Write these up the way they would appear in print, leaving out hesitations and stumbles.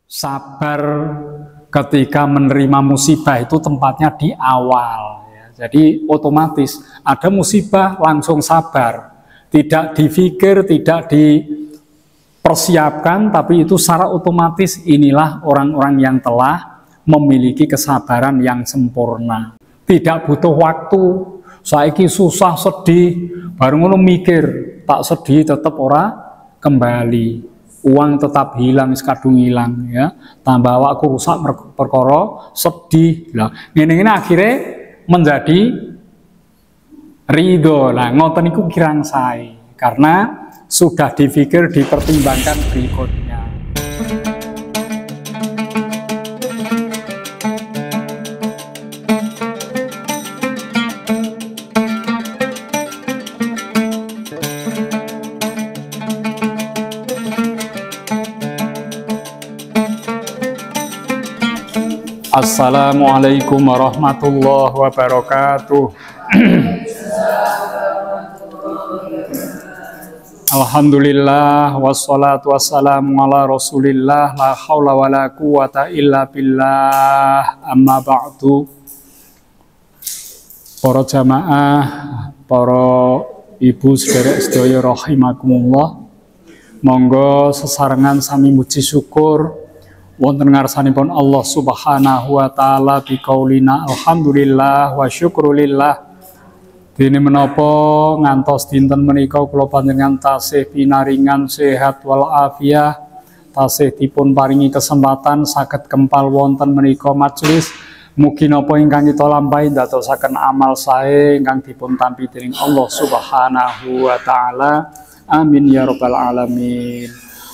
sabar ketika menerima musibah itu tempatnya di awal ya. Jadi otomatis ada musibah langsung sabar, tidak dipikir, tidak dipersiapkan, tapi itu secara otomatis inilah orang-orang yang telah memiliki kesabaran yang sempurna. Tidak butuh waktu, saiki susah sedih, baru ngono mikir, tak sedih tetap ora kembali. Uang tetap hilang, kadung hilang ya. Tambah awakku rusak perkara sedih. Lah ngene-ngene akhirnya menjadi ridho. Nah, ngoten niku kirang sae karena sudah dipikir, dipertimbangkan berikutnya. Assalamualaikum warahmatullahi wabarakatuh. Alhamdulillah wassalatu wassalamu ala rasulillah la haula wala quwata illa billah amma ba'du. Para jamaah, para ibu sederek sedaya rahimakumullah, monggo sesarengan sami muji syukur wonten ngarsanipun Allah Subhanahu wa taala biqaulina alhamdulillah wa syukrulillah. Dene menapa ngantos dinten menika kula panjenengan tasih pinaringan sehat wal afiah, tasih dipun paringi kesempatan saged kempal wonten menika majelis. Mugi napa ingkang kita lampahi ndadosaken amal sae ingkang dipun tampi dening Allah Subhanahu wa taala. Amin ya rabbal alamin.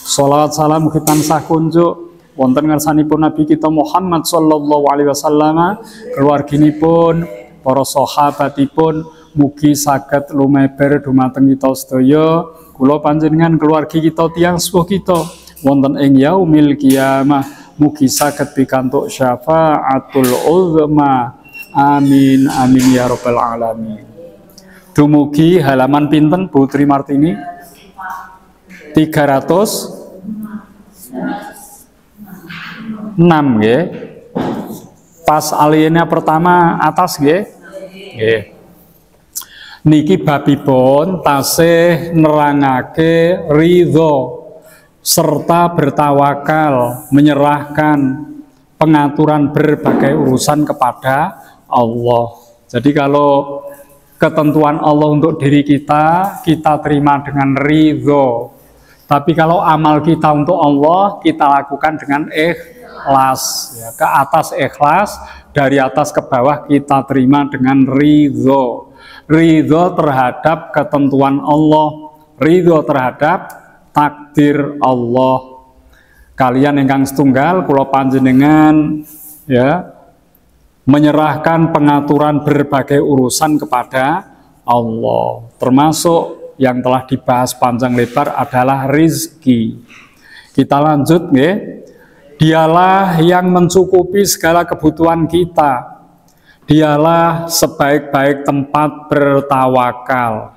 Shalawat salam mugi tansah kunjuk wonten ngarsanipun Nabi kita Muhammad sallallahu alaihi wasallam, keluarginipun, para sahabatipun, mugi saged lumeber dumateng kita sedaya, kula panjenengan keluargi kita tiyang sepuh kita wonten ing yaumil qiyamah, mugi saged pikantuk syafaatul uzma. Amin amin ya rabbal alamin. Dumugi halaman pinten Bu Tri Martini? 306 nggih. Pas aliennya pertama atas nggih. Nggih. Niki babipun tasih nerangake ridho serta bertawakal, menyerahkan pengaturan berbagai urusan kepada Allah. Jadi kalau ketentuan Allah untuk diri kita, kita terima dengan ridho. Tapi kalau amal kita untuk Allah, kita lakukan dengan ikhlas, ya, ke atas ikhlas, dari atas ke bawah kita terima dengan ridho. Ridho terhadap ketentuan Allah, ridho terhadap takdir Allah. Kalian ingkang setunggal kula panjenengan ya menyerahkan pengaturan berbagai urusan kepada Allah, termasuk yang telah dibahas panjang lebar adalah rizki. Kita lanjut nggih. Dialah yang mencukupi segala kebutuhan kita. Dialah sebaik-baik tempat bertawakal.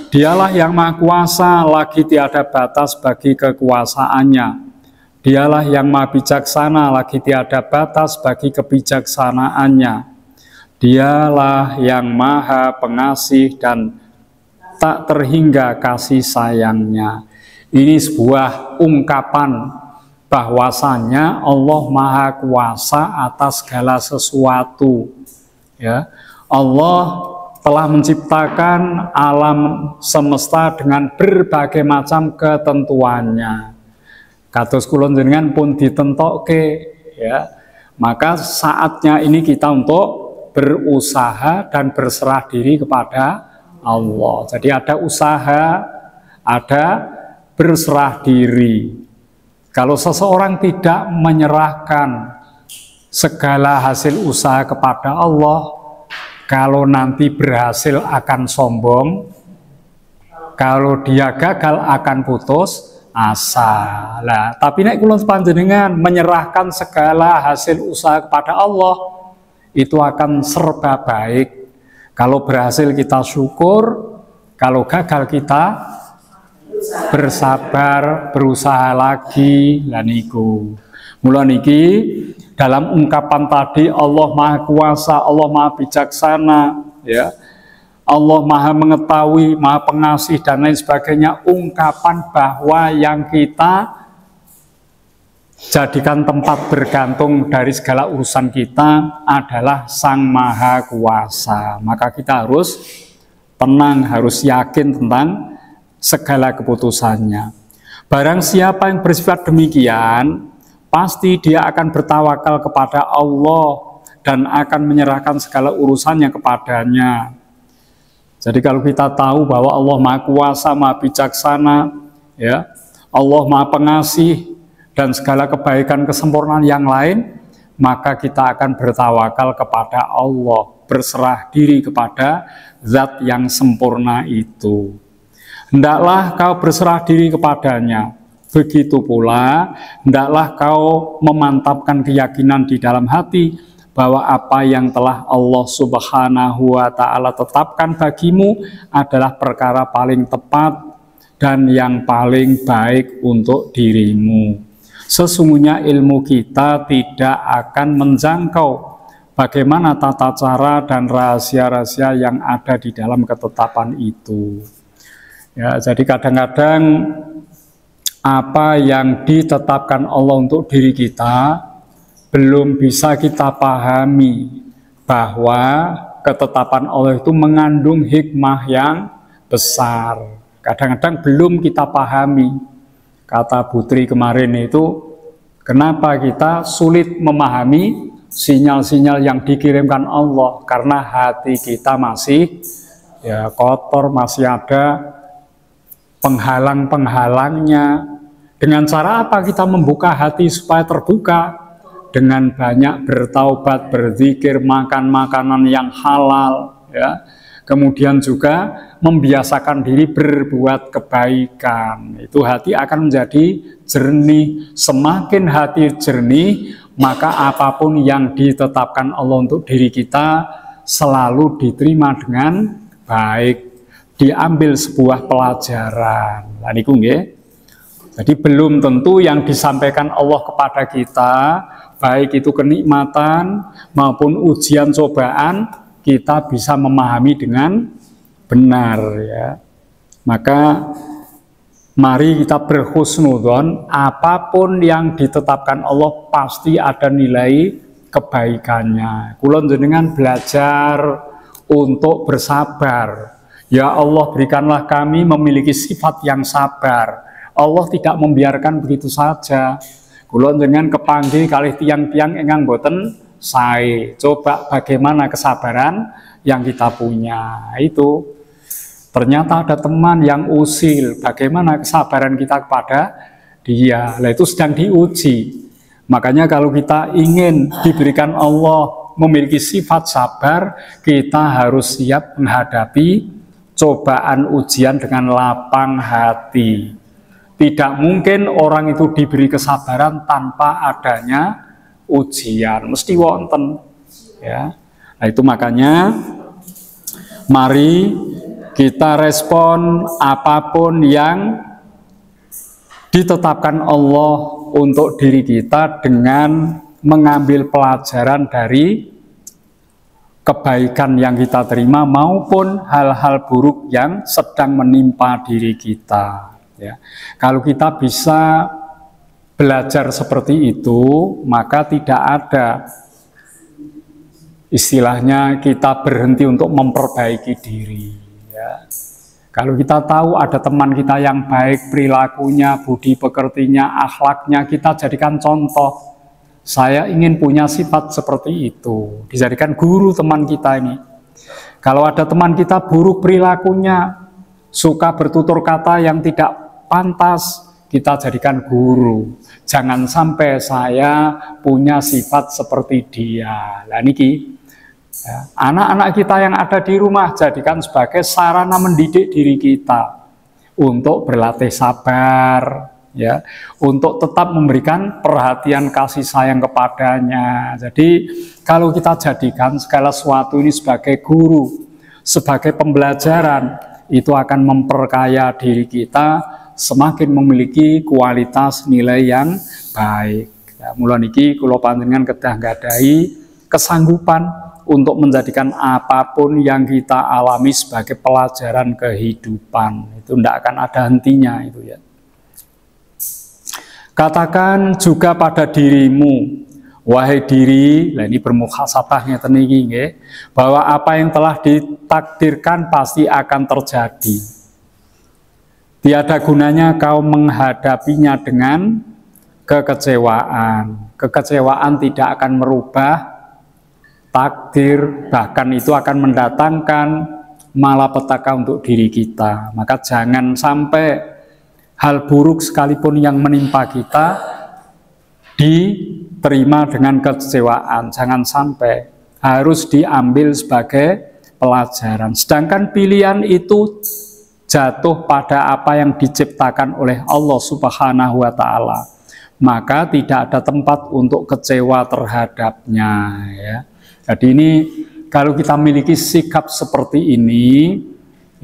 Dialah yang maha kuasa, lagi tiada batas bagi kekuasaannya. Dialah yang maha bijaksana, lagi tiada batas bagi kebijaksanaannya. Dialah yang maha pengasih dan tak terhingga kasih sayangnya. Ini sebuah ungkapan bahwasanya Allah maha kuasa atas segala sesuatu. Ya, Allah telah menciptakan alam semesta dengan berbagai macam ketentuannya. Kados kula njenengan pun ditentokke, ya. Maka saatnya ini kita untuk berusaha dan berserah diri kepada Allah. Jadi ada usaha, ada berserah diri. Kalau seseorang tidak menyerahkan segala hasil usaha kepada Allah, kalau nanti berhasil akan sombong, kalau dia gagal akan putus asa. Lah, tapi nek kula panjenengan menyerahkan segala hasil usaha kepada Allah, itu akan serba baik. Kalau berhasil kita syukur, kalau gagal kita bersabar, berusaha lagi, lan niku. Mula niki dalam ungkapan tadi Allah Maha Kuasa, Allah Maha Bijaksana, ya, Allah Maha Mengetahui, Maha Pengasih dan lain sebagainya, ungkapan bahwa yang kita jadikan tempat bergantung dari segala urusan kita adalah Sang Maha Kuasa. Maka kita harus tenang, harus yakin tentang segala keputusannya. Barang siapa yang bersifat demikian, pasti dia akan bertawakal kepada Allah dan akan menyerahkan segala urusannya kepadanya. Jadi kalau kita tahu bahwa Allah Maha Kuasa, Maha Bijaksana, ya, Allah Maha Pengasih, dan segala kebaikan kesempurnaan yang lain, maka kita akan bertawakal kepada Allah, berserah diri kepada Zat yang sempurna itu. Hendaklah kau berserah diri kepadanya. Begitu pula, hendaklah kau memantapkan keyakinan di dalam hati bahwa apa yang telah Allah Subhanahu wa Ta'ala tetapkan bagimu adalah perkara paling tepat dan yang paling baik untuk dirimu. Sesungguhnya ilmu kita tidak akan menjangkau bagaimana tata cara dan rahasia-rahasia yang ada di dalam ketetapan itu. Ya, jadi kadang-kadang apa yang ditetapkan Allah untuk diri kita belum bisa kita pahami, bahwa ketetapan Allah itu mengandung hikmah yang besar. Kadang-kadang belum kita pahami. Kata Putri kemarin itu, kenapa kita sulit memahami sinyal-sinyal yang dikirimkan Allah? Karena hati kita masih ya kotor, masih ada penghalang-penghalangnya. Dengan cara apa kita membuka hati supaya terbuka? Dengan banyak bertaubat, berzikir, makan makanan yang halal, ya. Kemudian juga membiasakan diri berbuat kebaikan. Itu hati akan menjadi jernih. Semakin hati jernih, maka apapun yang ditetapkan Allah untuk diri kita selalu diterima dengan baik, diambil sebuah pelajaran. Nah, niku nggih. Jadi belum tentu yang disampaikan Allah kepada kita, baik itu kenikmatan maupun ujian cobaan, kita bisa memahami dengan benar, ya. Maka mari kita berhusnudzon, apapun yang ditetapkan Allah pasti ada nilai kebaikannya. Kula jenengan belajar untuk bersabar. Ya Allah, berikanlah kami memiliki sifat yang sabar. Allah tidak membiarkan begitu saja. Kula jenengan kepanggih kalih tiang-tiang ingkang boten sae. Coba bagaimana kesabaran yang kita punya. Itu ternyata ada teman yang usil, bagaimana kesabaran kita kepada dia. Nah, itu sedang diuji. Makanya kalau kita ingin diberikan Allah memiliki sifat sabar, kita harus siap menghadapi cobaan ujian dengan lapang hati. Tidak mungkin orang itu diberi kesabaran tanpa adanya ujian, mesti wonten, ya. Nah, itu makanya mari kita respon apapun yang ditetapkan Allah untuk diri kita dengan mengambil pelajaran dari kebaikan yang kita terima maupun hal-hal buruk yang sedang menimpa diri kita, ya. Kalau kita bisa belajar seperti itu, maka tidak ada istilahnya kita berhenti untuk memperbaiki diri, ya. Kalau kita tahu ada teman kita yang baik perilakunya, budi pekertinya, akhlaknya, kita jadikan contoh. Saya ingin punya sifat seperti itu, dijadikan guru teman kita ini. Kalau ada teman kita buruk perilakunya, suka bertutur kata yang tidak pantas, kita jadikan guru. Jangan sampai saya punya sifat seperti dia. Lah niki, ya, anak-anak kita yang ada di rumah jadikan sebagai sarana mendidik diri kita untuk berlatih sabar, ya, untuk tetap memberikan perhatian kasih sayang kepadanya. Jadi kalau kita jadikan segala sesuatu ini sebagai guru, sebagai pembelajaran, itu akan memperkaya diri kita, semakin memiliki kualitas nilai yang baik. Ya, mula niki kula panjenengan kedah nggadahi kesanggupan untuk menjadikan apapun yang kita alami sebagai pelajaran kehidupan. Itu tidak akan ada hentinya itu ya. Katakan juga pada dirimu, wahai diri, nah ini bermuhasabah ngeten iki nggih, bahwa apa yang telah ditakdirkan pasti akan terjadi. Tiada gunanya kau menghadapinya dengan kekecewaan. Kekecewaan tidak akan merubah takdir, bahkan itu akan mendatangkan malapetaka untuk diri kita. Maka jangan sampai hal buruk sekalipun yang menimpa kita diterima dengan kekecewaan. Jangan sampai, harus diambil sebagai pelajaran. Sedangkan pilihan itu jatuh pada apa yang diciptakan oleh Allah Subhanahu wa Ta'ala, maka tidak ada tempat untuk kecewa terhadapnya ya. Jadi ini kalau kita miliki sikap seperti ini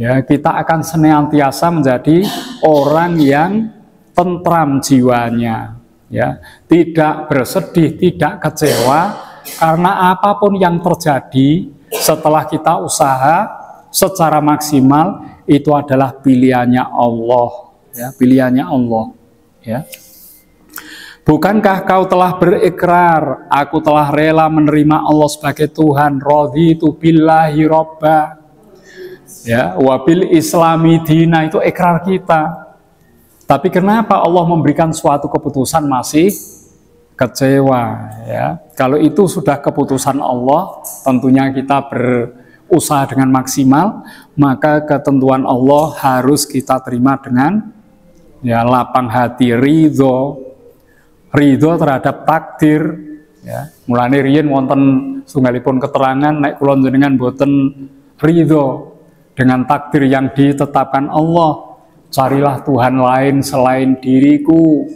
ya, kita akan senantiasa menjadi orang yang tentram jiwanya ya, tidak bersedih, tidak kecewa karena apapun yang terjadi setelah kita usaha secara maksimal, itu adalah pilihannya Allah ya, pilihannya Allah ya. Bukankah kau telah berikrar, aku telah rela menerima Allah sebagai Tuhan, raditu billahi robba ya, wabil islami dina, itu ikrar kita. Tapi kenapa Allah memberikan suatu keputusan masih kecewa ya? Kalau itu sudah keputusan Allah, tentunya kita berusaha dengan maksimal, maka ketentuan Allah harus kita terima dengan ya lapang hati, ridho terhadap takdir ya. Mulane riyen wonten sunggalipun keterangan nek kula njenengan boten ridho dengan takdir yang ditetapkan Allah, carilah Tuhan lain selain diriku.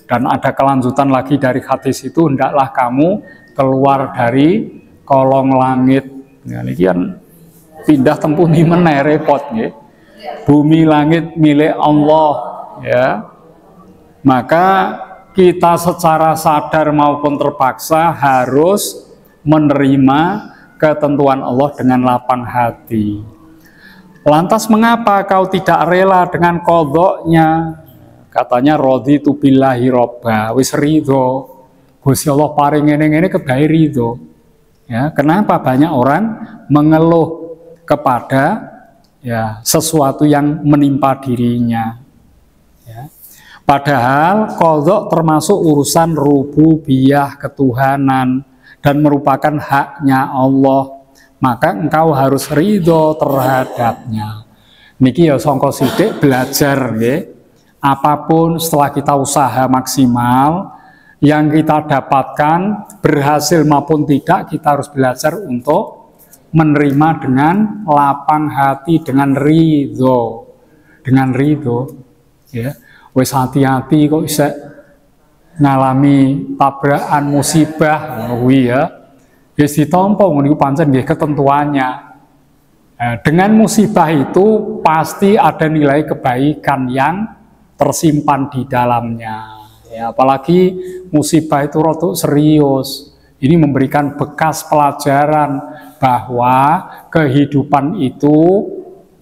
Dan ada kelanjutan lagi dari hadis itu, hendaklah kamu keluar dari kolong langit. Ya, ini kan pindah tempuh di meneh repot nggih. Bumi langit milik Allah ya. Maka kita secara sadar maupun terpaksa harus menerima ketentuan Allah dengan lapang hati. Lantas mengapa kau tidak rela dengan qadha-nya? Katanya raditu billahi robba, wis ridho. Gusti Allah paring ngene-ngene kebae ridho. Ya, kenapa banyak orang mengeluh kepada ya sesuatu yang menimpa dirinya? Ya. Padahal qadha termasuk urusan rububiyah, ketuhanan, dan merupakan haknya Allah. Maka engkau harus ridho terhadapnya. Niki ya sangka sithik belajar nggih. Apapun setelah kita usaha maksimal, yang kita dapatkan berhasil maupun tidak, kita harus belajar untuk menerima dengan lapang hati, dengan ridho ya. Wes hati-hati kok bisa ngalami tabrakan musibah ya. Wis ditampa niku pancen nggih ketentuannya. Dengan musibah itu pasti ada nilai kebaikan yang tersimpan di dalamnya ya, apalagi musibah itu rotok serius. Ini memberikan bekas pelajaran bahwa kehidupan itu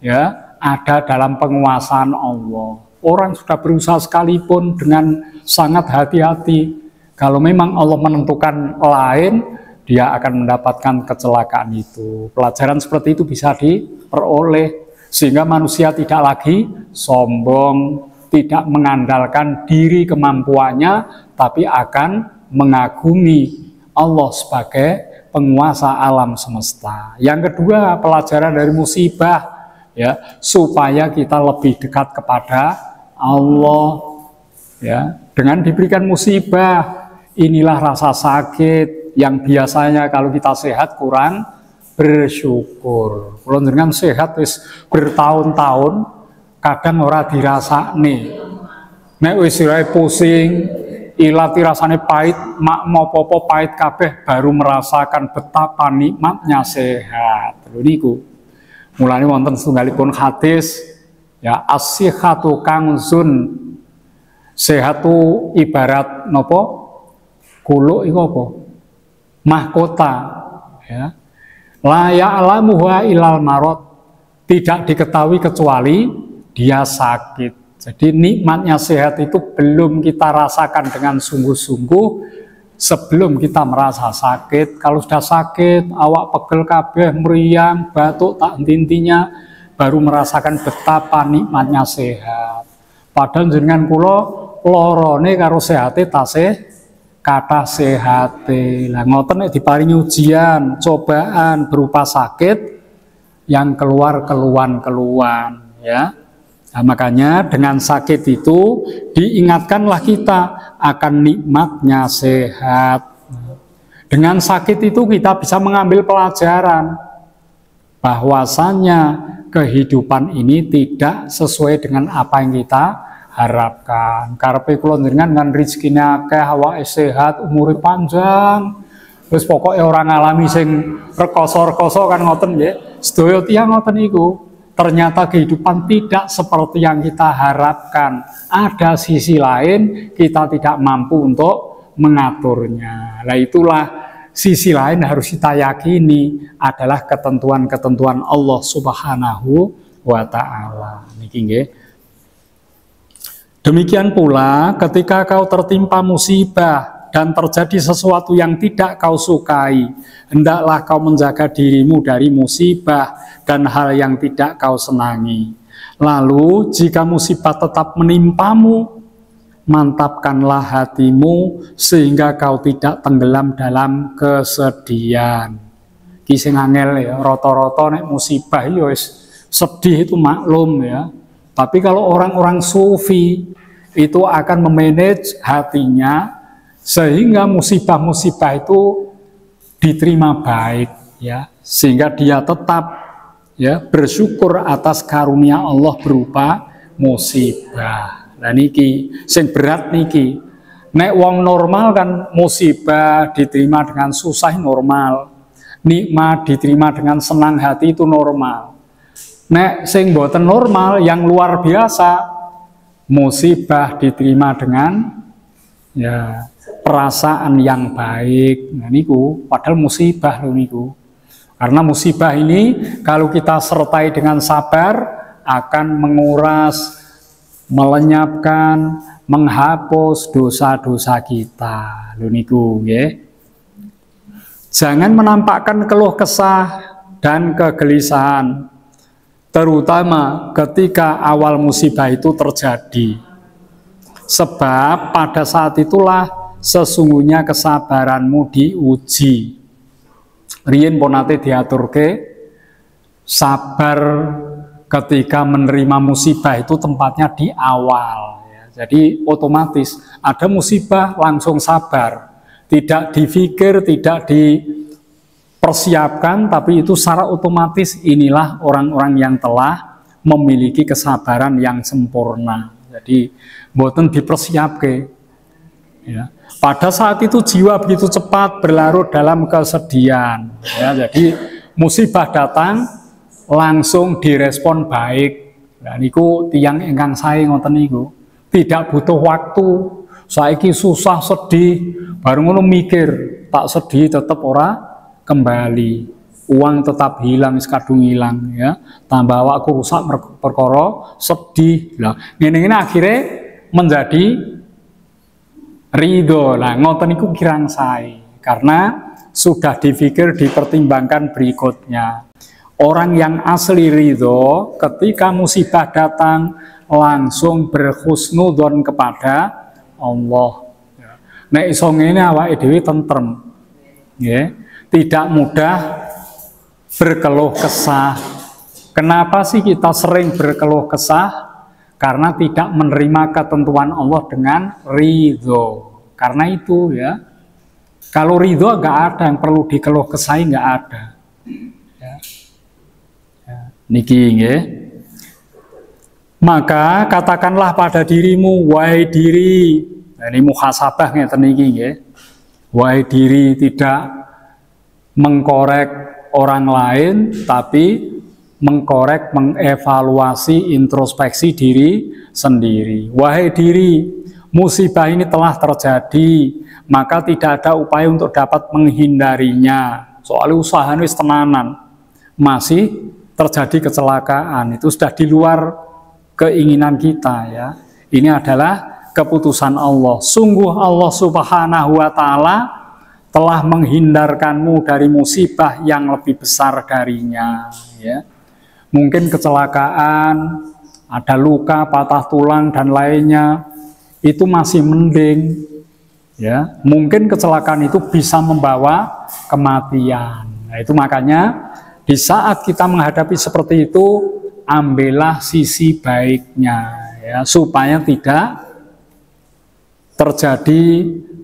ya ada dalam penguasaan Allah. Orang sudah berusaha sekalipun dengan sangat hati-hati, kalau memang Allah menentukan lain, dia akan mendapatkan kecelakaan itu. Pelajaran seperti itu bisa diperoleh sehingga manusia tidak lagi sombong, tidak mengandalkan diri kemampuannya, tapi akan mengagumi Allah sebagai penguasa alam semesta. Yang kedua, pelajaran dari musibah ya, supaya kita lebih dekat kepada Allah ya. Dengan diberikan musibah, inilah rasa sakit yang biasanya kalau kita sehat kurang bersyukur. Kalau dengan sehat wis bertahun-tahun, kadang ora dirasakne. Nek wis sirahe pusing, ilati rasane pahit, mak mau popo pahit kabeh, baru merasakan betapa nikmatnya sehat. Lho niku. Mulane wonten setunggalipun hadis ya, as-sihhatu kanzun. Sehat itu ibarat nopo? Kuluk itu apa? Mahkota, ya. La ya'lamuha ilal marot, tidak diketahui kecuali dia sakit. Jadi nikmatnya sehat itu belum kita rasakan dengan sungguh-sungguh sebelum kita merasa sakit. Kalau sudah sakit, awak pegel kabeh, meriang, batuk tak henti-hentinya, baru merasakan betapa nikmatnya sehat. Padahal jenengan kula lorone karo sehate tasih kata sehate. Lah ngoten nek diparingi ujian, cobaan berupa sakit yang keluar keluhan ya. Nah, makanya dengan sakit itu diingatkanlah kita akan nikmatnya sehat. Dengan sakit itu kita bisa mengambil pelajaran bahwasanya kehidupan ini tidak sesuai dengan apa yang kita harapkan. Karepe kula njenengan kan rezekine akeh, awake sehat, umure panjang. Terus pokoknya orang ngalami sing rekoso-rekoso kan ngoten nggih. Sedaya tiyang ngoten niku. Ternyata kehidupan tidak seperti yang kita harapkan. Ada sisi lain kita tidak mampu untuk mengaturnya. Nah itulah sisi lain harus kita yakini adalah ketentuan-ketentuan Allah Subhanahu wa taala. Niki nggih. Demikian pula ketika kau tertimpa musibah dan terjadi sesuatu yang tidak kau sukai, hendaklah kau menjaga dirimu dari musibah dan hal yang tidak kau senangi. Lalu jika musibah tetap menimpamu, mantapkanlah hatimu sehingga kau tidak tenggelam dalam kesedihan. Ki sing angel ya, rata-rata nek musibah ya wis sedih itu maklum ya. Tapi kalau orang-orang sufi itu akan memanage hatinya sehingga musibah-musibah itu diterima baik ya, sehingga dia tetap ya bersyukur atas karunia Allah berupa musibah. Nah niki sing berat niki. Nek wong normal kan musibah diterima dengan susah normal, nikmat diterima dengan senang hati itu normal. Nek sing boten normal yang luar biasa, musibah diterima dengan ya perasaan yang baik. Nah niku padahal musibah lho niku. Karena musibah ini kalau kita sertai dengan sabar akan menguras, melenyapkan, menghapus dosa-dosa kita. Lho niku nggih. Jangan menampakkan keluh kesah dan kegelisahan, terutama ketika awal musibah itu terjadi. Sebab pada saat itulah sesungguhnya kesabaranmu diuji. Riyen ponate diaturke sabar ketika menerima musibah itu tempatnya di awal ya. Jadi otomatis ada musibah langsung sabar, tidak dipikir, tidak dipersiapkan, tapi itu secara otomatis inilah orang-orang yang telah memiliki kesabaran yang sempurna. Jadi mboten dipersiapke ya. Pada saat itu jiwa begitu cepat berlarut dalam kesedihan ya. Jadi musibah datang langsung direspon baik. Nah niku tiyang ingkang sae ngoten niku. Tidak butuh waktu. Saiki susah sedih, baru ngono mikir, tak sedih tetap ora kembali. Uang tetap hilang, kadung hilang ya. Tambah awakku rusak perkara sedih. Lah ngene-ngene akhirnya menjadi ridho. Nah ngoten niku kirang sae karena sudah dipikir, dipertimbangkan berikutnya. Orang yang asli ridho ketika musibah datang langsung berhusnudzon kepada Allah. Nek iso ngene awake dhewe tentrem. Nggih, tidak mudah berkeluh kesah. Kenapa sih kita sering berkeluh kesah? Karena tidak menerima ketentuan Allah dengan ridho. Karena itu ya, kalau ridho nggak ada yang perlu dikeluh kesahi, nggak ada. Ya. Ya. Niki nggih. Maka katakanlah pada dirimu, wahai diri. Nah, ini muhasabah ngeten niki nggih. Wahai diri, tidak mengkorek orang lain, tapi mengevaluasi, introspeksi diri sendiri. Wahai diri, musibah ini telah terjadi, maka tidak ada upaya untuk dapat menghindarinya. Soalnya usahanya wis tenanan, masih terjadi kecelakaan, itu sudah di luar keinginan kita ya. Ini adalah keputusan Allah. Sungguh Allah Subhanahu wa Ta'ala telah menghindarkanmu dari musibah yang lebih besar darinya ya. Mungkin kecelakaan, ada luka, patah tulang dan lainnya, itu masih mending ya. Mungkin kecelakaan itu bisa membawa kematian. Nah, itu makanya di saat kita menghadapi seperti itu, ambillah sisi baiknya ya, supaya tidak terjadi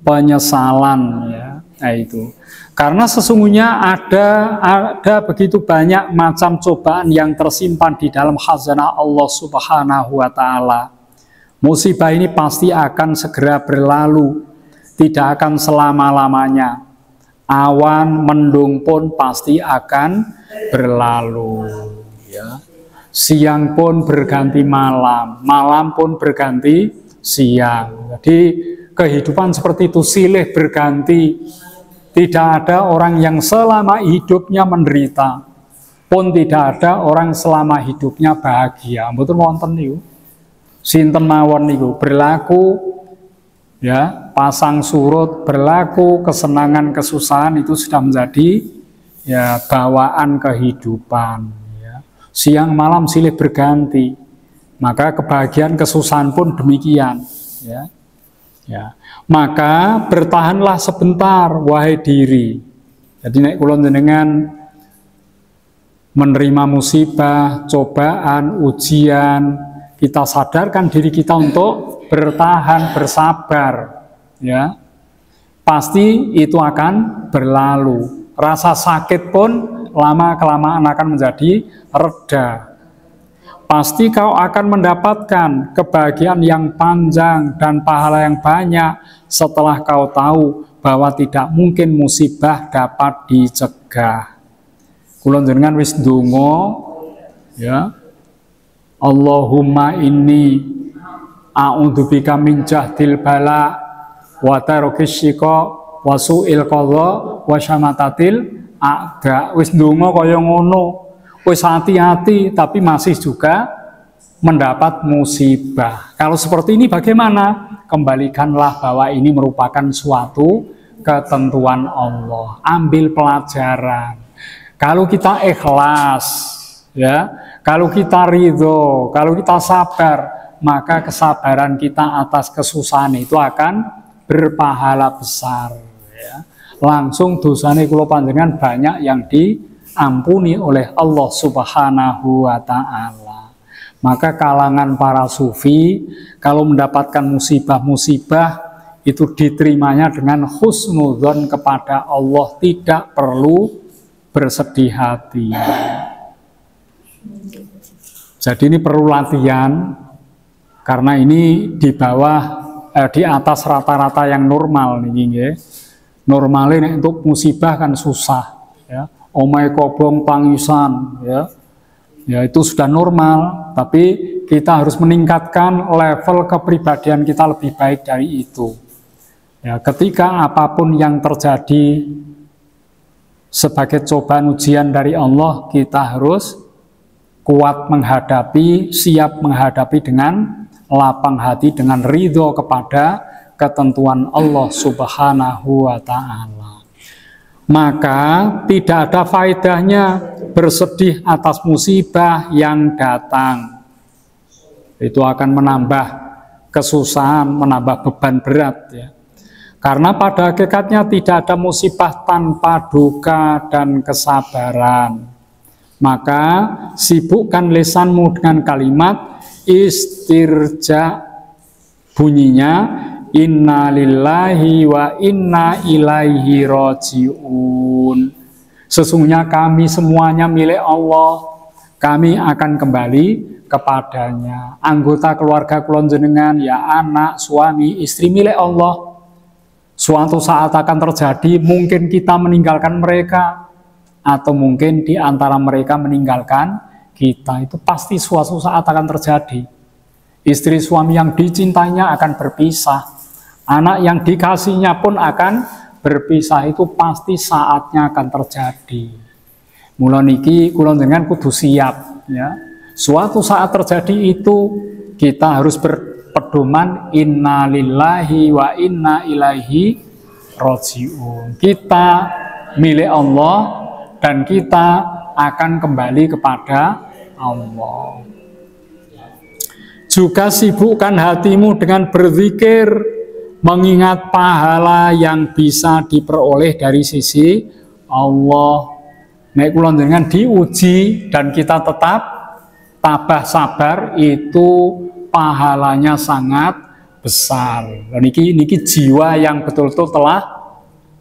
penyesalan ya. Nah, itu karena sesungguhnya ada begitu banyak macam cobaan yang tersimpan di dalam khazanah Allah Subhanahu wa Ta'ala. Musibah ini pasti akan segera berlalu, tidak akan selama-lamanya. Awan mendung pun pasti akan berlalu ya. Siang pun berganti malam, malam pun berganti siang. Jadi kehidupan seperti itu silih berganti. Tidak ada orang yang selama hidupnya menderita, pun tidak ada orang selama hidupnya bahagia. Betul wonten niku. Sinten mawon niku berlaku ya, pasang surut berlaku, kesenangan kesusahan itu sudah menjadi ya bawaan kehidupan ya. Siang malam silih berganti. Maka kebahagiaan kesusahan pun demikian ya. Ya, maka bertahanlah sebentar wahai diri. Jadi nek kula jenengan menerima musibah, cobaan, ujian, kita sadarkan diri kita untuk bertahan, bersabar ya. Pasti itu akan berlalu. Rasa sakit pun lama-kelamaan akan menjadi reda. Pasti kau akan mendapatkan kebahagiaan yang panjang dan pahala yang banyak setelah kau tahu bahwa tidak mungkin musibah dapat dicegah. Kula jenengan wis ndonga ya. Allahumma inni a'udzubika min jahdil bala wa tarkis syiqa wa su'il qadha wa syamatatil a'da. Wis ndonga kaya ngono. Wis hati-hati tapi masih juga mendapat musibah. Kalau seperti ini bagaimana? Kembalikanlah bahwa ini merupakan suatu ketentuan Allah. Ambil pelajaran. Kalau kita ikhlas, ya, kalau kita ridho, kalau kita sabar, maka kesabaran kita atas kesusahan itu akan berpahala besar. Ya. Langsung dosane kula panjenengan banyak yang diampuni oleh Allah Subhanahu wa Ta'ala. Maka kalangan para sufi kalau mendapatkan musibah-musibah itu diterimanya dengan husnudzon kepada Allah, tidak perlu bersedih hati. Jadi ini perlu latihan karena ini di bawah di atas rata-rata yang normal nih nggih. Normalnya untuk musibah kan susah ya. Omai kobong tangisan ya. Ya itu sudah normal, tapi kita harus meningkatkan level kepribadian kita lebih baik dari itu. Ya, ketika apapun yang terjadi sebagai cobaan ujian dari Allah, kita harus kuat menghadapi, siap menghadapi dengan lapang hati, dengan ridho kepada ketentuan Allah Subhanahu wa Ta'ala. Maka tidak ada faedahnya bersedih atas musibah yang datang. Itu akan menambah kesusahan, menambah beban berat ya. Karena pada hakikatnya tidak ada musibah tanpa duka dan kesabaran. Maka sibukkan lisanmu dengan kalimat istirja, bunyinya inna lillahi wa inna ilaihi raji'un. Sesungguhnya kami semuanya milik Allah, kami akan kembali kepadanya. Anggota keluarga kula jenengan, ya anak, suami, istri milik Allah. Suatu saat akan terjadi, mungkin kita meninggalkan mereka, atau mungkin di antara mereka meninggalkan kita. Itu pasti suatu saat akan terjadi. Istri suami yang dicintainya akan berpisah. Anak yang dikasihnya pun akan berpisah. Itu pasti saatnya akan terjadi. Mula niki kula dengan kudu siap ya. Suatu saat terjadi itu kita harus berpedoman innalillahi wa inna ilaihi rajiun. Kita milik Allah dan kita akan kembali kepada Allah. Juga sibukkan hatimu dengan berzikir, mengingat pahala yang bisa diperoleh dari sisi Allah. Nek kula dengan diuji dan kita tetap tabah sabar, itu pahalanya sangat besar. Niki jiwa yang betul-betul telah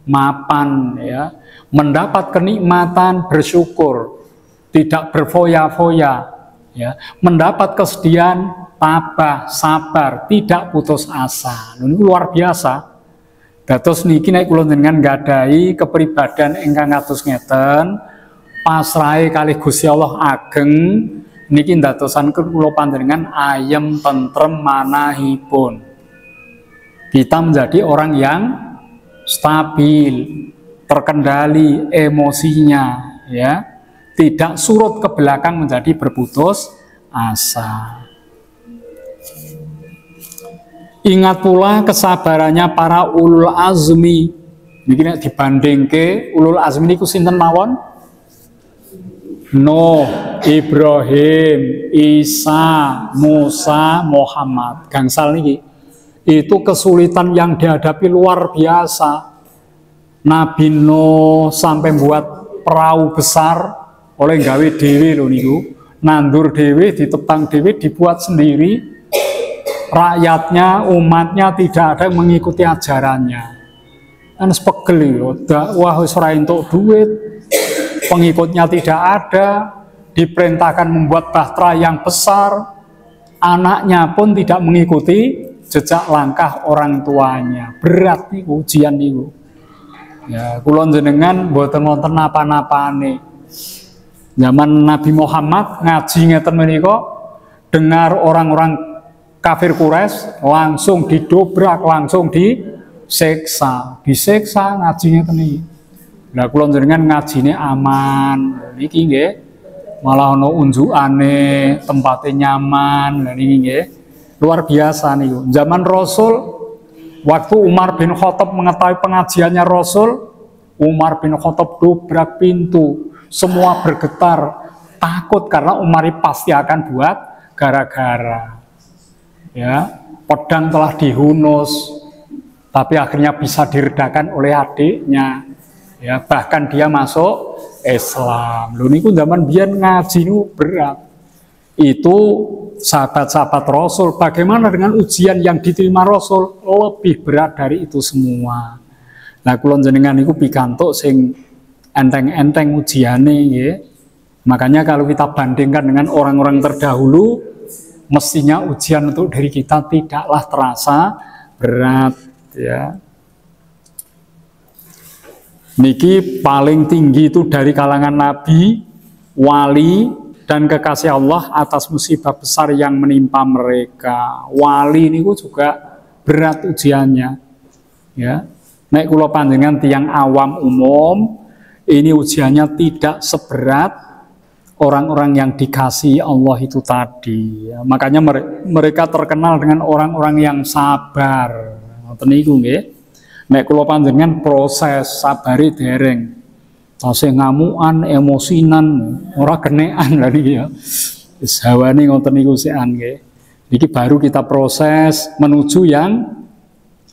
mapan ya, mendapat kenikmatan bersyukur, tidak berfoya-foya ya, mendapat kesedihan tabah sabar, tidak putus asa. Ini luar biasa. Dados niki nek kula jenengan nggadahi kepribadian ingkang kados ngeten, pasrahe kalih Gusti Allah ageng, niki ndadosan kula panjenengan ayem tentrem manahipun. Kita menjadi orang yang stabil, terkendali emosinya ya, tidak surut ke belakang menjadi berputus asa. Ingat pula kesabarannya para ulul azmi. Niki nek dibandingke ulul azmi niku sinten mawon? Nuh, Ibrahim, Isa, Musa, Muhammad. Gangsal niki. Itu kesulitan yang dihadapi luar biasa. Nabi Nuh sampai buat perahu besar oleh gawe dewe lho niku. Nandur dewe, ditepang dewe, dibuat sendiri. Rakyatnya, umatnya tidak ada yang mengikuti ajarannya. Kan sepegel yo, dakwah wis ora entuk duit, pengikutnya tidak ada, diperintahkan membuat bahtera yang besar, anaknya pun tidak mengikuti jejak langkah orang tuanya. Berat nih ujian niku. Ya, kula jenengan mboten wonten napa-napane. Zaman Nabi Muhammad ngaji ngeten menika, dengar orang-orang kafir Quraisy langsung didobrak, langsung disiksa ngajinya teni. Lah kula jenengan ngajine aman. Niki nggih malah ana unjukane, tempatnya nyaman. Lah niki nggih luar biasa niku. Zaman Rasul waktu Umar bin Khattab mengetahui pengajiannya Rasul, Umar bin Khattab dobrak pintu. Semua bergetar takut karena Umar pasti akan buat gara-gara. Ya, pedang telah dihunus, tapi akhirnya bisa diredakan oleh adiknya. Ya, bahkan dia masuk Islam. Lho niku zaman biyen ngaji niku berat. Itu sahabat-sahabat Rasul. Bagaimana dengan ujian yang diterima Rasul? Lebih berat dari itu semua. Nah, kula jenengan niku pikantuk sing enteng-enteng ujiane nggih. Makanya kalau kita bandingkan dengan orang-orang terdahulu, mestinya ujian untuk diri kita tidaklah terasa berat ya. Niki paling tinggi itu dari kalangan nabi, wali dan kekasih Allah atas musibah besar yang menimpa mereka. Wali niku juga berat ujiannya ya. Nek kula panjenengan tiyang awam umum, ini ujiannya tidak seberat orang-orang yang dikasihi Allah itu tadi. Ya, makanya mereka terkenal dengan orang-orang yang sabar. Ngoten niku nggih. Nek kula panjenengan proses sabari dereng. Tasih ngamukan, emosinan, ora genekan lha niki ya. Wis hawane ngoten niku sekan nggih. Niki baru kita proses menuju yang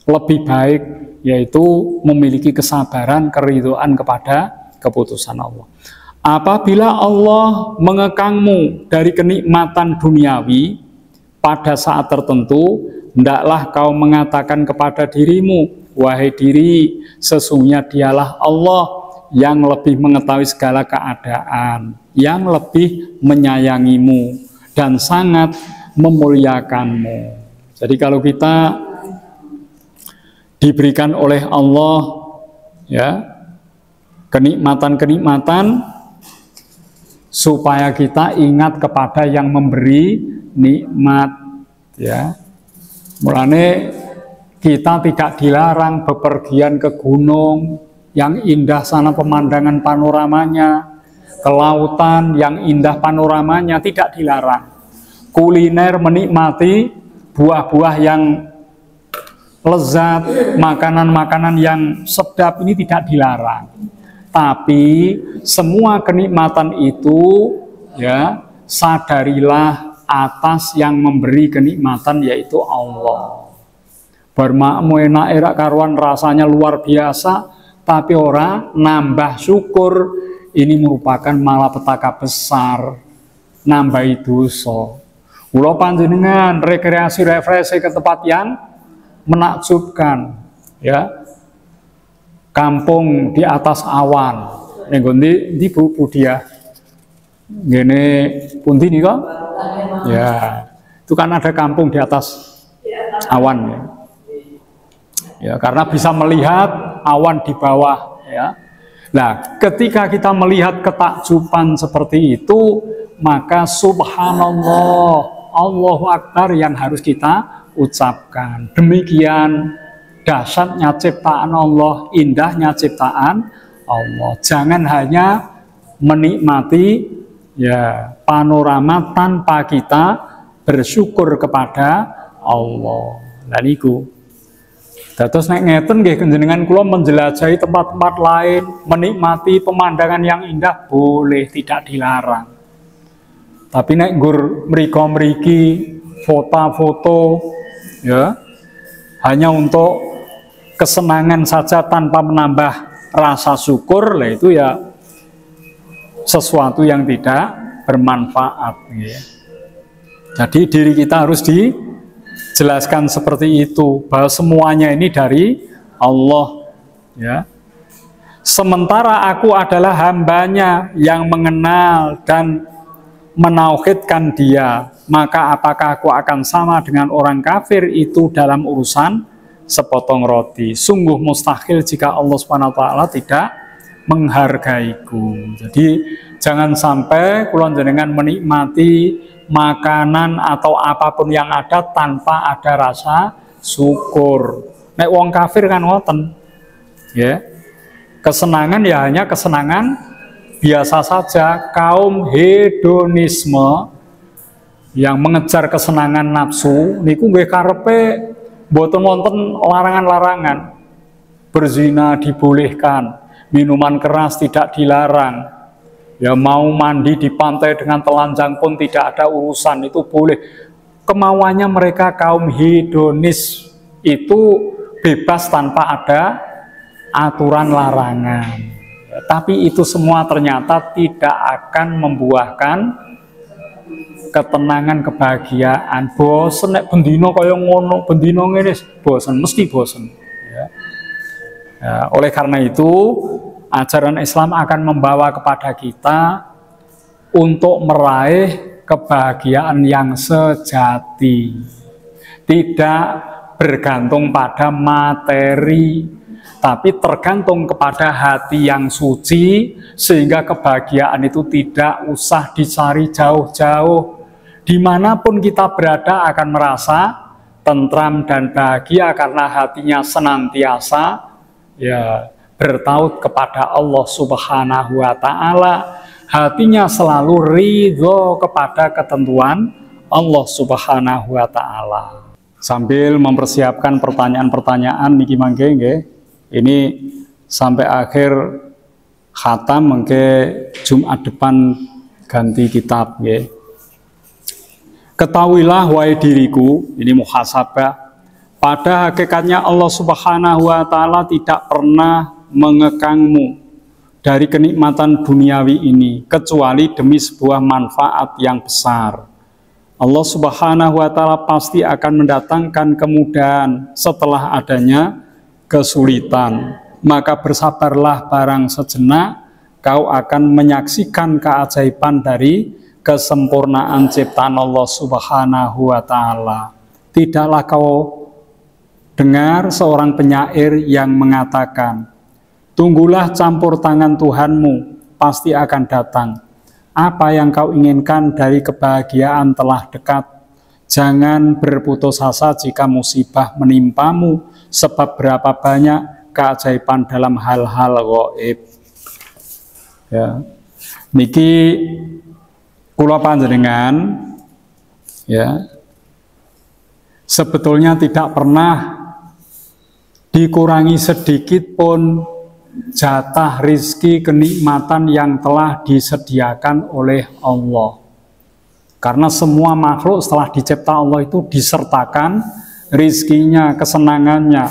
lebih baik, yaitu memiliki kesabaran, keridhaan kepada keputusan Allah. Apabila Allah mengekangmu dari kenikmatan duniawi pada saat tertentu, hendaklah kau mengatakan kepada dirimu, wahai diri, sesungguhnya dialah Allah yang lebih mengetahui segala keadaan, yang lebih menyayangimu dan sangat memuliakanmu. Jadi kalau kita diberikan oleh Allah ya kenikmatan-kenikmatan, supaya kita ingat kepada yang memberi nikmat Ya. Mulane kita tidak dilarang bepergian ke gunung yang indah sana pemandangan panoramanya, ke lautan yang indah panoramanya, tidak dilarang. Kuliner, menikmati buah-buah yang lezat, makanan-makanan yang sedap, ini tidak dilarang. Tapi semua kenikmatan itu, ya, sadarilah atas yang memberi kenikmatan, yaitu Allah. Bermakmu enak erak karuan, rasanya luar biasa, tapi ora nambah syukur, ini merupakan malapetaka besar, nambah dosa. Kula panjenengan rekreasi refreshing ke tempat yang menakjubkan, ya, kampung di atas awan. Ning di Bu Budia ngene pundi nika? Ya, itu kan ada kampung di atas awan, ya. Ya, karena bisa melihat awan di bawah, ya. Nah, ketika kita melihat ketakjuban seperti itu, maka subhanallah, Allahu Akbar yang harus kita ucapkan. Demikian dahsyatnya ciptaan Allah, indahnya ciptaan Allah. Jangan hanya menikmati, ya, panorama tanpa kita bersyukur kepada Allah. Lah niku. Terus nek ngeten nggih panjenengan kula menjelajahi tempat-tempat lain, menikmati pemandangan yang indah boleh, tidak dilarang. Tapi nek nggur mriko-mriki foto-foto, ya, hanya untuk kesenangan saja tanpa menambah rasa syukur, lah itu ya sesuatu yang tidak bermanfaat, ya. Jadi diri kita harus dijelaskan seperti itu, bahwa semuanya ini dari Allah, ya. Sementara aku adalah hambanya yang mengenal dan menauhidkan dia, maka apakah aku akan sama dengan orang kafir itu dalam urusan sepotong roti? Sungguh mustahil jika Allah SWT tidak menghargaiku. Jadi jangan sampai kula jenengan menikmati makanan atau apapun yang ada tanpa ada rasa syukur. Nek wong kafir kan ngoten, ya. Kesenangan ya hanya kesenangan biasa saja. Kaum hedonisme yang mengejar kesenangan nafsu niku nggih karepe mboten wonten larangan-larangan. Berzina dibolehkan, minuman keras tidak dilarang, ya, mau mandi di pantai dengan telanjang pun tidak ada urusan, itu boleh. Kemauannya mereka kaum hedonis itu bebas tanpa ada aturan larangan. Ya, tapi itu semua ternyata tidak akan membuahkan ketenangan, kebahagiaan. Bosen nek bendino kaya ngono, bendino ngene, bosen, mesti bosen, ya. Ya, oleh karena itu ajaran Islam akan membawa kepada kita untuk meraih kebahagiaan yang sejati, tidak bergantung pada materi, tapi tergantung kepada hati yang suci, sehingga kebahagiaan itu tidak usah dicari jauh-jauh. Dimanapun kita berada akan merasa tentram dan bahagia karena hatinya senantiasa, ya, bertaut kepada Allah Subhanahu wa Ta'ala, hatinya selalu ridho kepada ketentuan Allah Subhanahu wa Ta'ala. Sambil mempersiapkan pertanyaan-pertanyaan niki mangke nggih, ini sampai akhir khatam mangke Jumat depan ganti kitab nggih. Ketahuilah wahai diriku, ini muhasabah. Pada hakikatnya Allah Subhanahu wa Ta'ala tidak pernah mengekangmu dari kenikmatan duniawi ini kecuali demi sebuah manfaat yang besar. Allah Subhanahu wa Ta'ala pasti akan mendatangkan kemudahan setelah adanya kesulitan. Maka bersabarlah barang sejenak, kau akan menyaksikan keajaiban dari kesempurnaan ciptaan Allah Subhanahu wa Ta'ala. Tidaklah kau dengar seorang penyair yang mengatakan, tunggulah campur tangan Tuhanmu, pasti akan datang. Apa yang kau inginkan dari kebahagiaan telah dekat. Jangan berputus asa jika musibah menimpamu, sebab berapa banyak keajaiban dalam hal-hal gaib. Ya. Niki kula panjenengan ya sebetulnya tidak pernah dikurangi sedikit pun jatah rizki kenikmatan yang telah disediakan oleh Allah. Karena semua makhluk setelah dicipta Allah itu disertakan rizkinya, kesenangannya.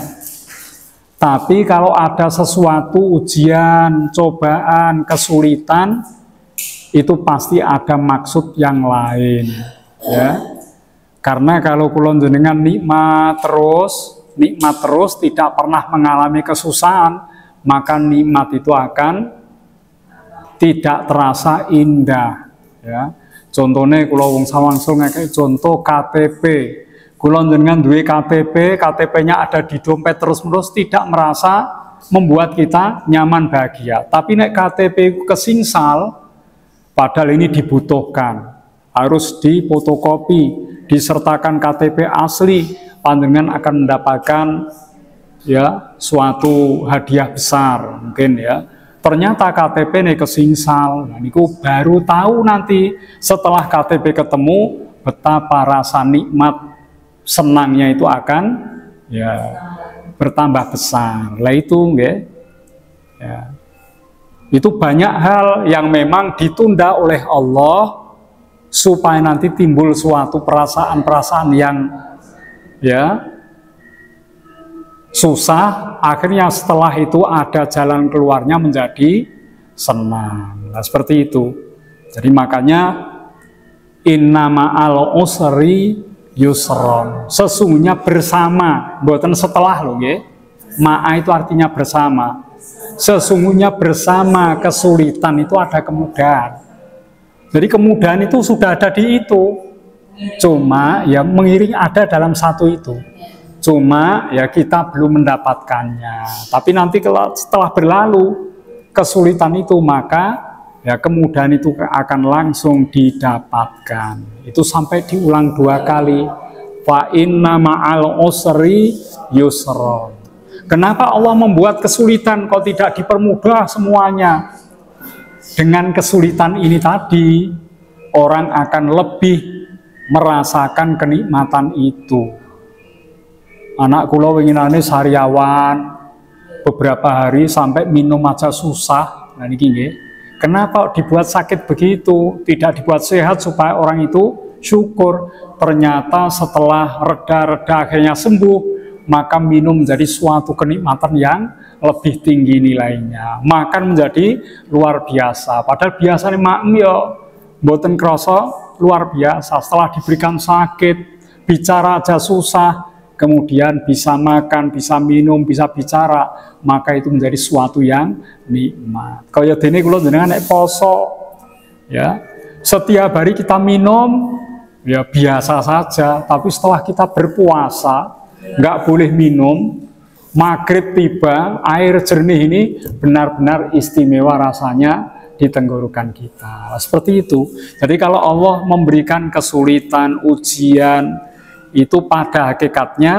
Tapi kalau ada sesuatu ujian, cobaan, kesulitan, itu pasti ada maksud yang lain. Ya. Karena kalau kula jenengan nikmat terus, tidak pernah mengalami kesusahan, maka nikmat itu akan tidak terasa indah. Ya. Contohnya kula wong sawangsul ngekek contoh KTP. Kula jenengan duwe KTP, KTP-nya ada di dompet terus-menerus tidak merasa membuat kita nyaman bahagia. Tapi nek KTP kesingsal, padahal ini dibutuhkan, harus difotokopi, disertakan KTP asli, panjenengan akan mendapatkan ya suatu hadiah besar mungkin ya. Ternyata KTP ini kesingsal. Nah, niku baru tahu nanti setelah KTP ketemu betapa rasa nikmat senangnya itu akan ya bertambah besar. Lah itu nggih. Ya. Itu banyak hal yang memang ditunda oleh Allah supaya nanti timbul suatu perasaan-perasaan yang ya susah, akhirnya setelah itu ada jalan keluarnya menjadi senang. Nah, seperti itu. Jadi makanya inna ma'al usri yusron. Sesungguhnya bersama, bukan setelah loh nggih. Ma'a itu artinya bersama. Sesungguhnya bersama kesulitan itu ada kemudahan. Jadi kemudahan itu sudah ada di itu. Cuma ya mengiring ada dalam satu itu. Cuma ya kita belum mendapatkannya. Tapi nanti setelah berlalu kesulitan itu, maka ya kemudahan itu akan langsung didapatkan. Itu sampai diulang 2 kali. Fa inna ma'al usri yusra. Kenapa Allah membuat kesulitan kok tidak dipermudah semuanya? Dengan kesulitan ini tadi, orang akan lebih merasakan kenikmatan itu. Anak kula winginane sariawan beberapa hari sampai minum aja susah. Nah niki nggih. Kenapa dibuat sakit begitu? Tidak dibuat sehat supaya orang itu syukur. Ternyata setelah reda-reda akhirnya sembuh, maka minum menjadi suatu kenikmatan yang lebih tinggi nilainya. Makan menjadi luar biasa. Padahal biasanya maem ya mboten krasa luar biasa. Setelah diberikan sakit, bicara aja susah, kemudian bisa makan, bisa minum, bisa bicara, maka itu menjadi suatu yang nikmat. Kaya dene kula jenengan nek poso, ya setiap hari kita minum, ya biasa saja. Tapi setelah kita berpuasa, nggak boleh minum. Maghrib tiba, air jernih ini benar-benar istimewa rasanya di tenggorokan kita. Seperti itu. Jadi kalau Allah memberikan kesulitan, ujian, itu pada hakikatnya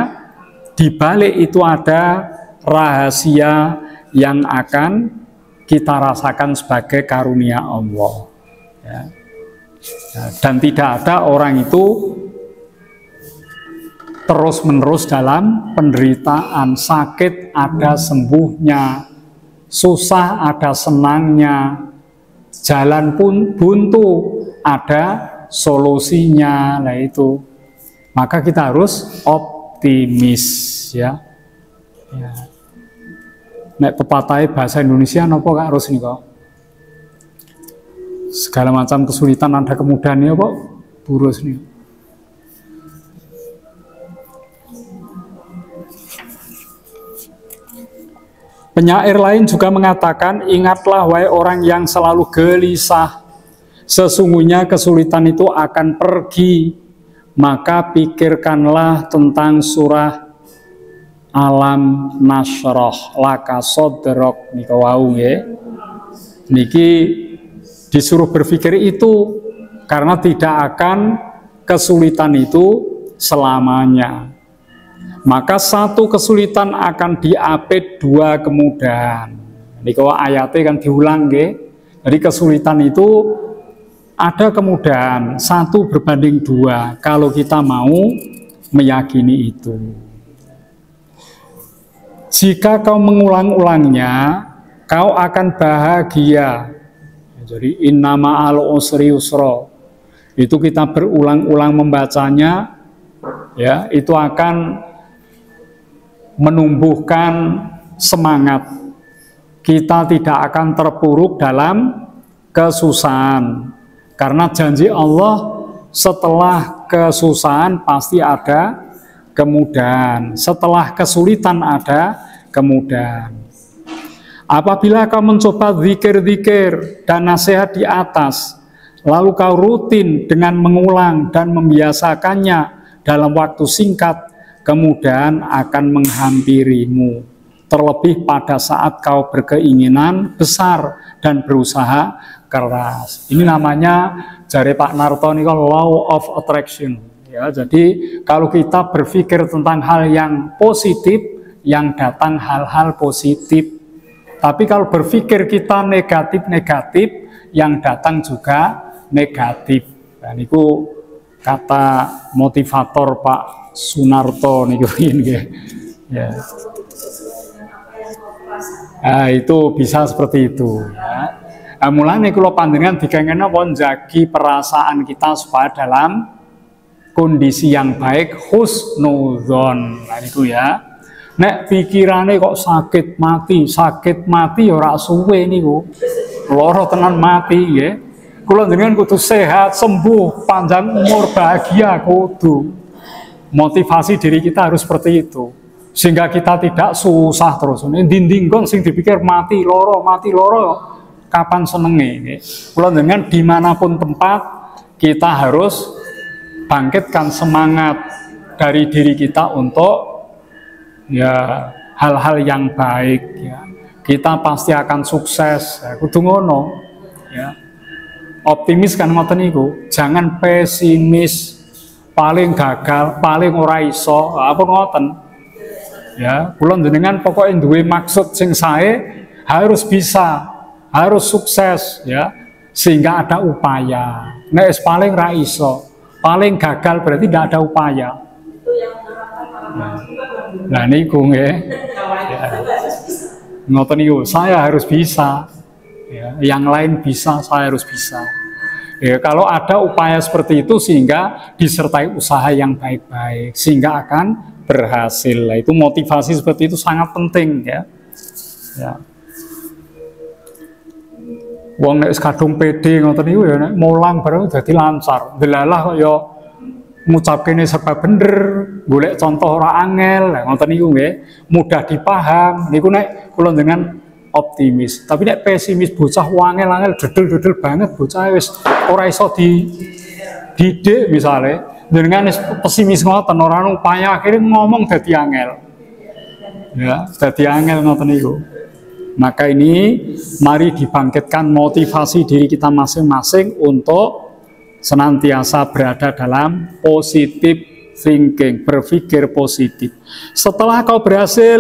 di balik itu ada rahasia yang akan kita rasakan sebagai karunia Allah. Ya. Dan tidak ada orang itu terus-menerus dalam penderitaan. Sakit ada sembuhnya, susah ada senangnya, jalan pun buntu ada solusinya. Nah itu. Maka kita harus optimis ya. Ya. Nek pepatah bahasa Indonesia napa Kak harus nih kok. Segala macam kesulitan ada kemudahannya kok burus nih. Penyair lain juga mengatakan, ingatlah wahai orang yang selalu gelisah, sesungguhnya kesulitan itu akan pergi. Maka pikirkanlah tentang surah Alam Nasroh laka sodrok nika wau nggih. Niki disuruh berpikir itu karena tidak akan kesulitan itu selamanya. Maka satu kesulitan akan diapit dua kemudahan. Jadi kalau ayatnya kan diulang, jadi kesulitan itu ada kemudahan satu berbanding dua kalau kita mau meyakini itu. Jika kau mengulang-ulangnya, kau akan bahagia. Jadi innama al usri yusra. Itu kita berulang-ulang membacanya, ya, itu akan menumbuhkan semangat. Kita tidak akan terpuruk dalam kesusahan. Karena janji Allah, setelah kesusahan pasti ada kemudahan. Setelah kesulitan ada kemudahan. Apabila kau mencoba zikir-zikir dan nasihat di atas, lalu kau rutin dengan mengulang dan membiasakannya dalam waktu singkat, kemudahan akan menghampirimu. Terlebih pada saat kau berkeinginan besar dan berusaha keras. Ini namanya jari Pak Narto ini law of attraction. Ya, jadi kalau kita berpikir tentang hal yang positif, yang datang hal-hal positif. Tapi kalau berpikir kita negatif-negatif, yang datang juga negatif. Dan itu kata motivator Pak Sunarto niku ya. Nah, itu bisa seperti itu ya. Nah, mulane kula panjenengan dikengen apa njagi perasaan kita supaya dalam kondisi yang baik, husnudzon. Nah itu ya. Nek pikirane kok sakit mati ora suwe niku. Loro tenan mati ya. Kula jenengan kudu sehat, sembuh, panjang umur, bahagia kudu. Motivasi diri kita harus seperti itu. Sehingga kita tidak susah terus. Ini dindinggon sing dipikir mati loro, kapan senenge. Kula jenengan dimanapun tempat kita harus bangkitkan semangat dari diri kita untuk ya hal-hal yang baik ya. Kita pasti akan sukses. Ya, kudu ngono ya. Optimis kan ngoten niku. Jangan pesimis. Paling gagal, paling ora iso, apa ngoten. Ya, kula jenengan pokoknya duwe maksud sing sae, harus bisa, harus sukses ya. Sehingga ada upaya. Nek paling ra iso, paling gagal berarti tidak ada upaya. Nah niku nggih. Ya. Ngoten niku, saya harus bisa. Ya, yang lain bisa, saya harus bisa. Ya, kalau ada upaya seperti itu sehingga disertai usaha yang baik-baik sehingga akan berhasil. Nah, itu motivasi seperti itu sangat penting ya. Ya. Wong nek kadung pede ngoten niku ya nek mulang bareng dadi lancar. Delalah kok ya ngucapkene serba bener, golek contoh ora angel. Lah ngoten niku nggih, mudah dipaham. Niku nek kula dengan optimis. Tapi nek pesimis bocah wangel-angel dedel-dedel banget bocah wis ora iso didik misale. Dengan pesimis ngoten ora upaya akhirnya ngomong dadi angel. Ya, dadi angel ngoten niku. Maka ini mari dibangkitkan motivasi diri kita masing-masing untuk senantiasa berada dalam positive thinking, berpikir positif. Setelah kau berhasil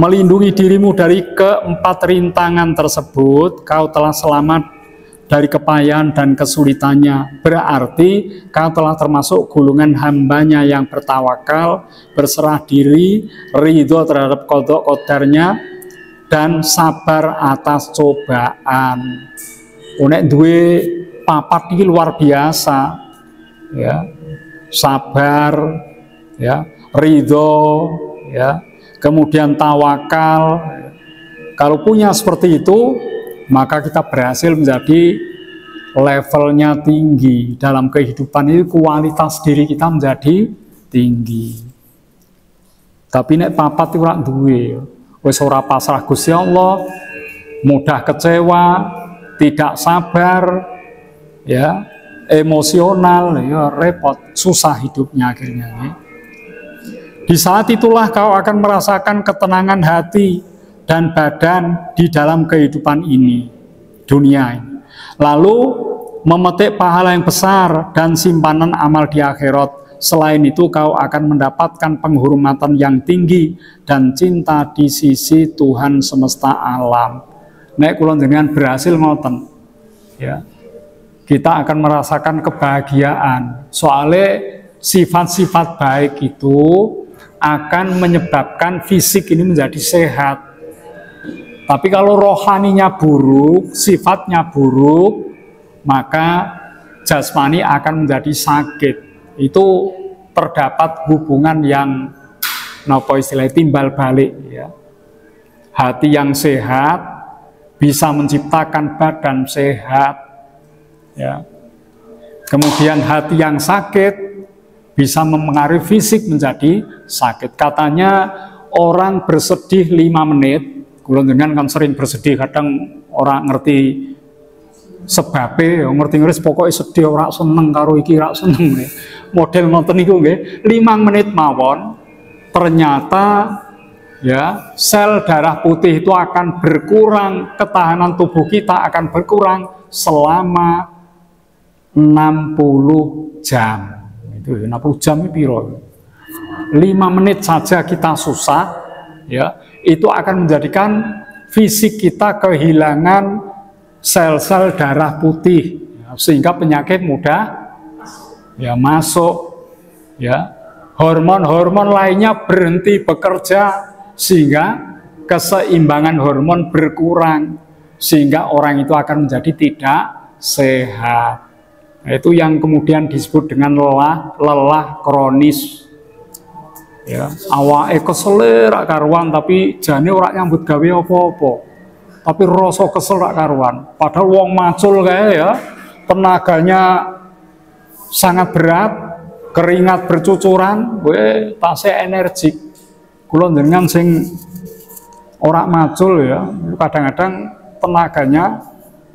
melindungi dirimu dari keempat rintangan tersebut, kau telah selamat dari kepayahan dan kesulitannya. Berarti kau telah termasuk golongan hambanya yang bertawakal, berserah diri, ridho terhadap qadha qadarnya, dan sabar atas cobaan. Nek duwe papat iki luar biasa, ya, sabar, ya, ridho, ya, kemudian tawakal. Kalau punya seperti itu, maka kita berhasil menjadi levelnya tinggi dalam kehidupan ini, kualitas diri kita menjadi tinggi. Tapi nek papat ora duwe, wis ora pasrah Gusti Allah, mudah kecewa, tidak sabar, ya, emosional, ya repot, susah hidupnya akhirnya. Ya. Di saat itulah kau akan merasakan ketenangan hati dan badan di dalam kehidupan ini, dunia ini. Lalu memetik pahala yang besar dan simpanan amal di akhirat. Selain itu kau akan mendapatkan penghormatan yang tinggi dan cinta di sisi Tuhan semesta alam. Nek kula jenengan berhasil ngoten, ya, kita akan merasakan kebahagiaan. Soalnya sifat-sifat baik itu akan menyebabkan fisik ini menjadi sehat. Tapi kalau rohaninya buruk, sifatnya buruk, maka jasmani akan menjadi sakit. Itu terdapat hubungan yang istilahnya timbal balik, ya. Hati yang sehat bisa menciptakan badan sehat, ya. Kemudian hati yang sakit bisa mempengaruhi fisik menjadi sakit. Katanya orang bersedih 5 menit, kula jenengan kan sering bersedih, kadang orang ngerti sebabnya, ngerti pokoknya sedih, ora seneng karo iki, ora seneng. Model ngoten niku nggih, 5 menit mawon ternyata ya sel darah putih itu akan berkurang, ketahanan tubuh kita akan berkurang selama 60 jam. Itu 60 jam itu piro? 5 menit saja kita susah, ya, itu akan menjadikan fisik kita kehilangan sel-sel darah putih, ya, sehingga penyakit mudah ya masuk, ya. Hormon-hormon lainnya berhenti bekerja sehingga keseimbangan hormon berkurang, sehingga orang itu akan menjadi tidak sehat. Nah, itu yang kemudian disebut dengan lelah kronis. Ya, awake kesel rak karuan tapi jane ora nyambut gawe apa-apa. Tapi rasa kesel rak karuan. Padahal wong macul kae ya, tenaganya sangat berat, keringat bercucuran, tasih energik. Kula jenengan sing ora macul ya, kadang-kadang tenaganya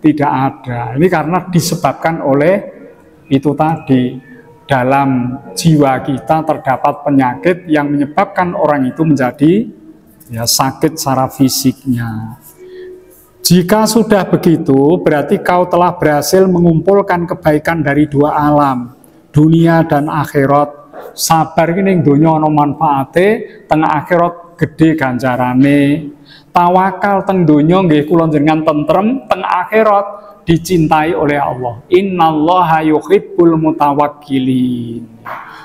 tidak ada. Ini karena disebabkan oleh itu tadi, dalam jiwa kita terdapat penyakit yang menyebabkan orang itu menjadi ya sakit secara fisiknya. Jika sudah begitu, berarti kau telah berhasil mengumpulkan kebaikan dari 2 alam, dunia dan akhirat. Sabar ini dunia ono manfaate, tengah akhirat gede ganjarane. Tawakal teng dunia nggih kula jenengan tentrem, teng akhirat dicintai oleh Allah. Innallaha yuhibbul mutawakkilin.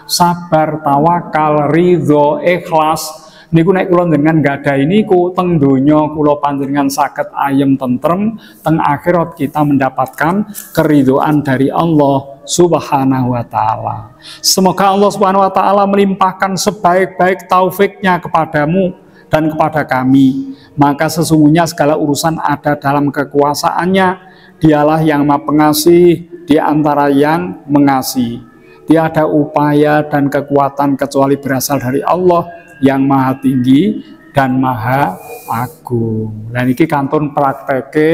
Sabar, tawakal, ridho, ikhlas niku nek kula jenengan gadahi niku teng donya kula panjenengan saged ayem tentrem, teng akhirat kita mendapatkan keridhaan dari Allah Subhanahu wa taala. Semoga Allah Subhanahu wa taala melimpahkan sebaik-baik taufiknya kepadamu dan kepada kami. Maka sesungguhnya segala urusan ada dalam kekuasaannya. Dialah yang Maha Pengasih di antara yang mengasihi. Tiada upaya dan kekuatan kecuali berasal dari Allah yang Maha Tinggi dan Maha Agung. Dan ini kantun prakteke,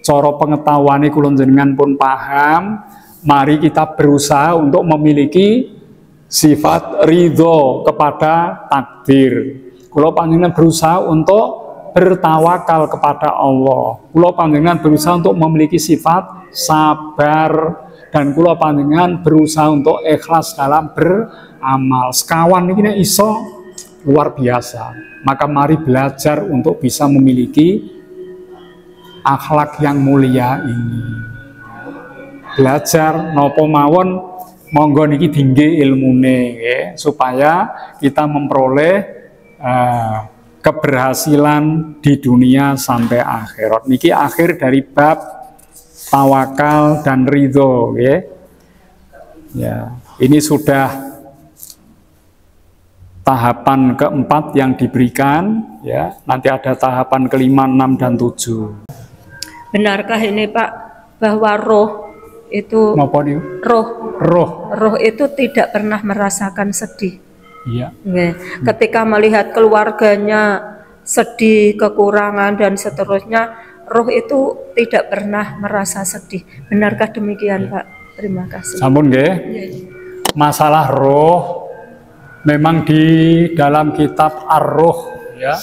coro pengetahuan kula jenengan pun paham. Mari kita berusaha untuk memiliki sifat ridho kepada takdir. Kula panjenengan berusaha untuk bertawakal kepada Allah. Kula panjenengan berusaha untuk memiliki sifat sabar, dan kula panjenengan berusaha untuk ikhlas dalam beramal. Sekawan ini iso luar biasa. Maka mari belajar untuk bisa memiliki akhlak yang mulia ini. Belajar nopo mawon monggo niki tinggi ilmune ya, supaya kita memperoleh keberhasilan di dunia sampai akhirat. Niki akhir dari bab tawakal dan ridho, ya. Ya, ini sudah tahapan keempat yang diberikan, ya. Nanti ada tahapan kelima, 6 dan 7. Benarkah ini Pak bahwa roh itu roh itu tidak pernah merasakan sedih? Iya. Ketika melihat keluarganya sedih, kekurangan dan seterusnya, roh itu tidak pernah merasa sedih. Benarkah demikian, Pak? Terima kasih. Sampun nggih. Masalah roh memang di dalam kitab Ar-Ruh, ya,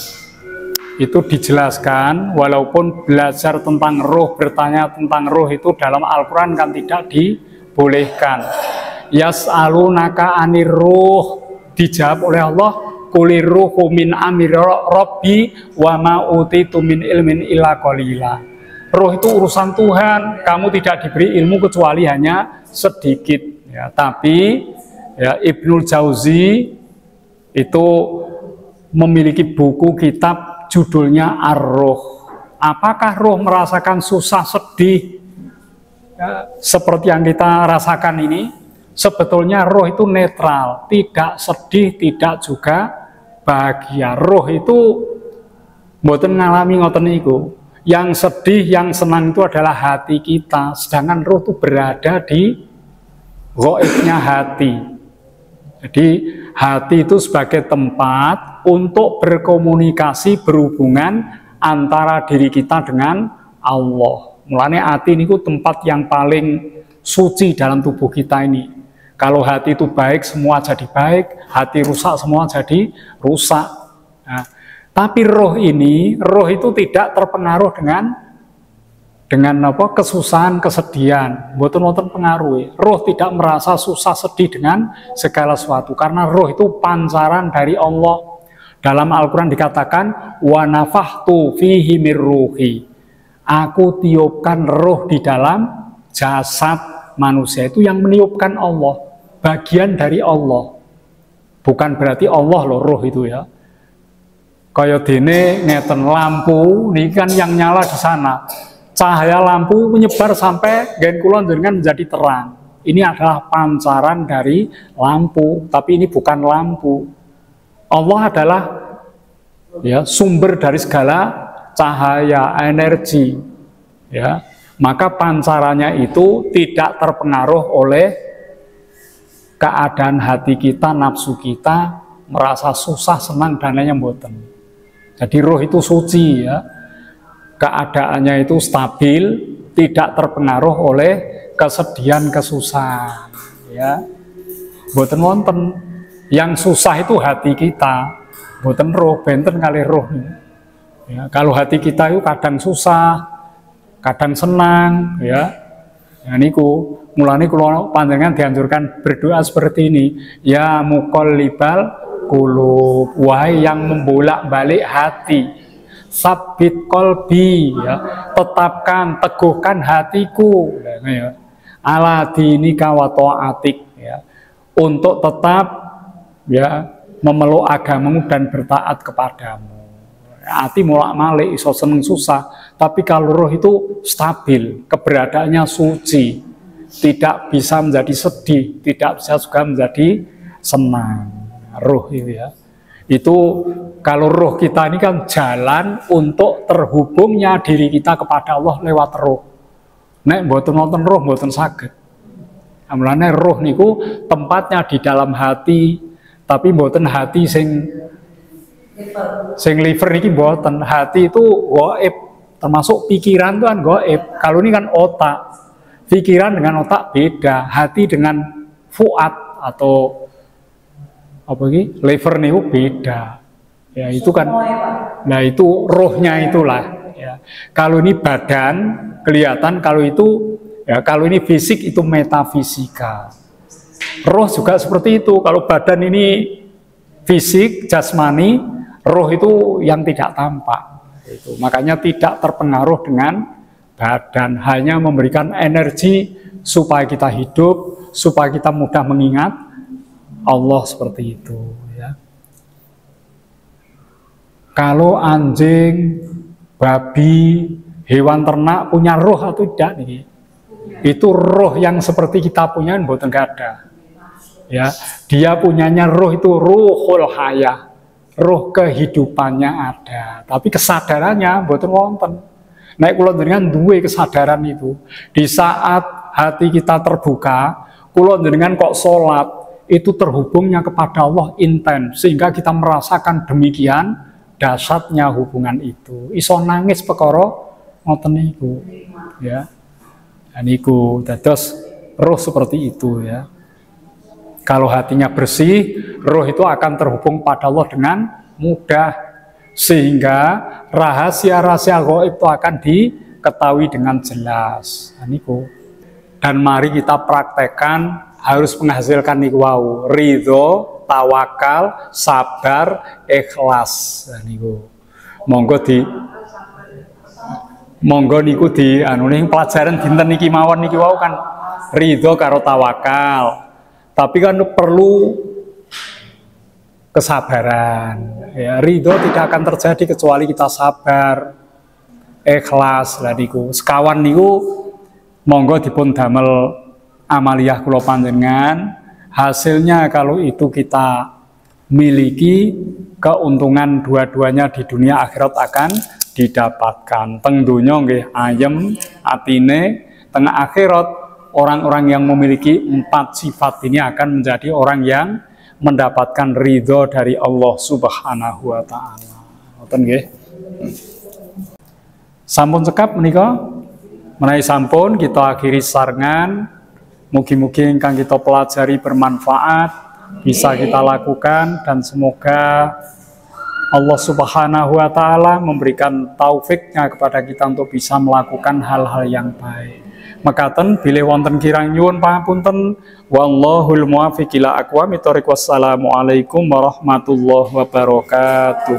itu dijelaskan, walaupun belajar tentang roh, bertanya tentang roh itu dalam Al-Quran kan tidak dibolehkan. Yas'alunaka anir ruh, dijawab oleh Allah, kulir ruhu min amri rabbi wa ma utitu min ilmin illa qalila. Roh itu urusan Tuhan, kamu tidak diberi ilmu kecuali hanya sedikit. Ya, tapi ya, Ibnul Jauzi itu memiliki buku kitab judulnya Ar-Ruh. Apakah roh merasakan susah, sedih ya, seperti yang kita rasakan ini? Sebetulnya roh itu netral, tidak sedih, tidak juga bahagia. Roh itu mboten ngalami ngoten niku. Yang sedih, yang senang itu adalah hati kita, sedangkan roh itu berada di ghaibnya hati. Jadi hati itu sebagai tempat untuk berkomunikasi, berhubungan antara diri kita dengan Allah. Mulanya hati ini tempat yang paling suci dalam tubuh kita ini. Kalau hati itu baik, semua jadi baik. Hati rusak, semua jadi rusak. Nah, tapi roh itu tidak terpengaruh dengan apa, kesusahan, kesedihan. Mboten pengaruh. Roh tidak merasa susah, sedih dengan segala sesuatu, karena roh itu pancaran dari Allah. Dalam Al-Quran dikatakan, wa nafahtu fihi mir ruhi. Aku tiupkan roh di dalam jasad manusia. Itu yang meniupkan Allah, bagian dari Allah. Bukan berarti Allah loh roh itu ya. Kaya dene ngeten lampu, ini kan yang nyala di sana. Cahaya lampu menyebar sampai gen kulon dengan menjadi terang. Ini adalah pancaran dari lampu, tapi ini bukan lampu. Allah adalah ya sumber dari segala cahaya, energi. Ya, maka pancarannya itu tidak terpengaruh oleh keadaan hati kita, nafsu kita, merasa susah, senang dan lainnya mboten. Jadi roh itu suci ya. Keadaannya itu stabil, tidak terpengaruh oleh kesedihan, kesusahan ya. Mboten wonten. Yang susah itu hati kita, mboten roh, benten kali roh. Ya, kalau hati kita itu kadang susah, kadang senang ya. Nah niku mulane kula panjenengan dianjurkan berdoa seperti ini, ya muqallibal qulub, wahai yang membolak-balik hati, sabit kolbi ya, tetapkan, teguhkan hatiku ya, ala dinika wa ta'atik ya, untuk tetap ya memeluk agamamu dan bertaat kepadamu. Hati mulak-malik iso seneng susah, tapi kalau roh itu stabil, keberadaannya suci, tidak bisa menjadi sedih, tidak bisa juga menjadi senang. Roh itu ya, itu kalau roh kita ini kan jalan untuk terhubungnya diri kita kepada Allah lewat roh. Nek mboten wonten roh mboten saged. Amlane roh niku tempatnya di dalam hati, tapi mboten hati sing liver niki mboten. Hati itu gaib, termasuk pikiran itu kan gaib. Kalau ini kan otak. Pikiran dengan otak beda, hati dengan fuad atau apa ini, liver niku beda. Ya itu kan, nah itu rohnya itulah. Ya. Kalau ini badan kelihatan, kalau itu ya kalau ini fisik itu metafisika. Roh juga seperti itu. Kalau badan ini fisik jasmani, roh itu yang tidak tampak. Itu makanya tidak terpengaruh dengan badan, hanya memberikan energi supaya kita hidup, supaya kita mudah mengingat Allah seperti itu ya. Kalau anjing, babi, hewan ternak punya roh atau tidak nih? Itu roh yang seperti kita punya mboten ada. Ya, dia punyanya roh itu ruhul hayah. Roh kehidupannya ada, tapi kesadarannya mboten wonten. Nek kula jenengan duwe kesadaran itu, di saat hati kita terbuka, kula jenengan kok salat, itu terhubungnya kepada Allah intens, sehingga kita merasakan demikian dahsyatnya hubungan itu. Iso nangis perkara ngoten niku. Ya. Dan niku dados roh seperti itu ya. Kalau hatinya bersih, roh itu akan terhubung pada Allah dengan mudah. sehingga rahasia-rahasia gaib itu akan diketahui dengan jelas. Niku. Dan mari kita praktekkan harus menghasilkan niku wau, ridho, tawakal, sabar, ikhlas. Niku. Monggo niku di ning pelajaran dinten niki mawon niki wau kan ridho karo tawakal. Tapi kan perlu kesabaran. Ya, ridho tidak akan terjadi kecuali kita sabar, ikhlas. Lah niku sekawan niku monggo dipun damel amaliyah kula panjenengan. Hasilnya kalau itu kita miliki, keuntungan dua-duanya di dunia akhirat akan didapatkan. Teng donya nggih ayem atine, teng akhirat orang-orang yang memiliki 4 sifat ini akan menjadi orang yang mendapatkan ridho dari Allah Subhanahu wa taala. Ngoten nggih. Sampun cekap menika? Menawi sampun kita akhiri sarengan. Mugi-mugi ingkang kita pelajari bermanfaat, bisa kita lakukan, dan semoga Allah Subhanahu wa taala memberikan taufiknya kepada kita untuk bisa melakukan hal-hal yang baik. Mekaten bilih wonten kirang nyuwun pangapunten, wallahul muwaffiq ila aqwamit thoriq. Wassalamualaikum warahmatullahi wabarakatuh.